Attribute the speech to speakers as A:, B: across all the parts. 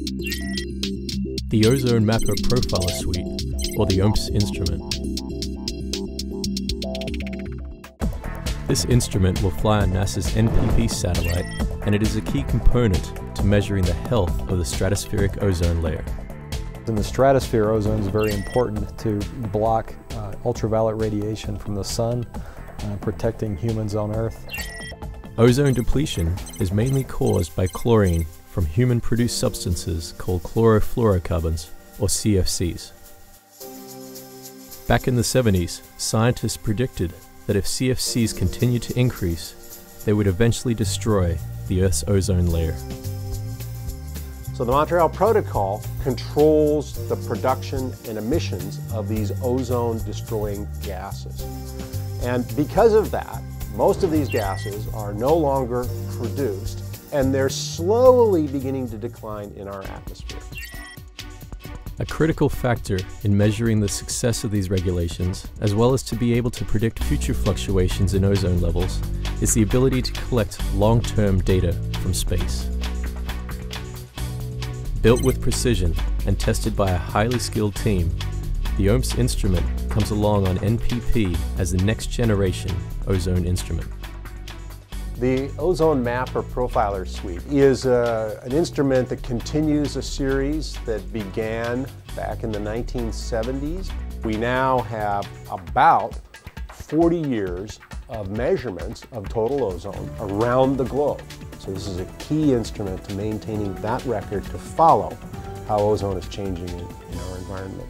A: The Ozone Mapper Profiler Suite, or the OMPS Instrument. This instrument will fly on NASA's NPP satellite, and it is a key component to measuring the health of the stratospheric ozone layer.
B: In the stratosphere, ozone is very important to block ultraviolet radiation from the sun, protecting humans on Earth.
A: Ozone depletion is mainly caused by chlorine from human-produced substances called chlorofluorocarbons, or CFCs. Back in the 70s, scientists predicted that if CFCs continue to increase, they would eventually destroy the Earth's ozone layer.
C: So the Montreal Protocol controls the production and emissions of these ozone-destroying gases. And because of that, most of these gases are no longer produced, and they're slowly beginning to decline in our atmosphere.
A: A critical factor in measuring the success of these regulations, as well as to be able to predict future fluctuations in ozone levels, is the ability to collect long-term data from space. Built with precision and tested by a highly skilled team, the OMPS instrument comes along on NPP as the next generation ozone instrument.
C: The Ozone Mapper Profiler Suite is an instrument that continues a series that began back in the 1970s. We now have about 40 years of measurements of total ozone around the globe. So this is a key instrument to maintaining that record to follow how ozone is changing in our environment.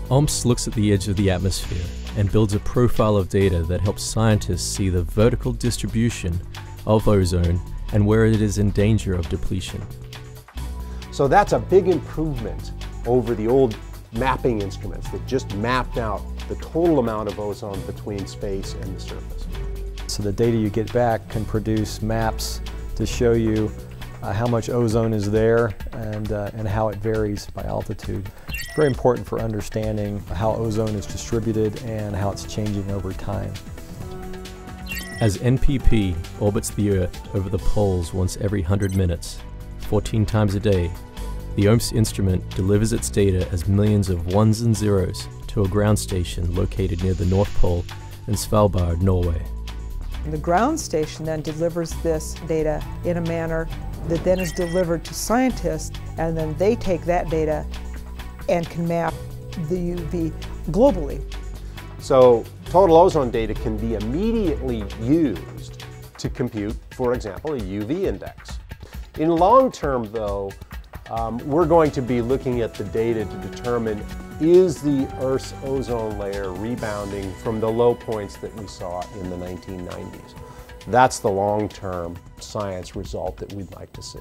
A: OMPS looks at the edge of the atmosphere and builds a profile of data that helps scientists see the vertical distribution of ozone and where it is in danger of depletion.
C: So that's a big improvement over the old mapping instruments that just mapped out the total amount of ozone between space and the surface.
B: So the data you get back can produce maps to show you how much ozone is there and how it varies by altitude. It's very important for understanding how ozone is distributed and how it's changing over time.
A: As NPP orbits the Earth over the poles once every 100 minutes, 14 times a day, the OMPS instrument delivers its data as millions of ones and zeros to a ground station located near the North Pole in Svalbard, Norway.
D: The ground station then delivers this data in a manner that then is delivered to scientists, and then they take that data and can map the UV globally.
C: So total ozone data can be immediately used to compute, for example, a UV index. In long term, though, we're going to be looking at the data to determine, is the Earth's ozone layer rebounding from the low points that we saw in the 1990s? That's the long-term science result that we'd like to see.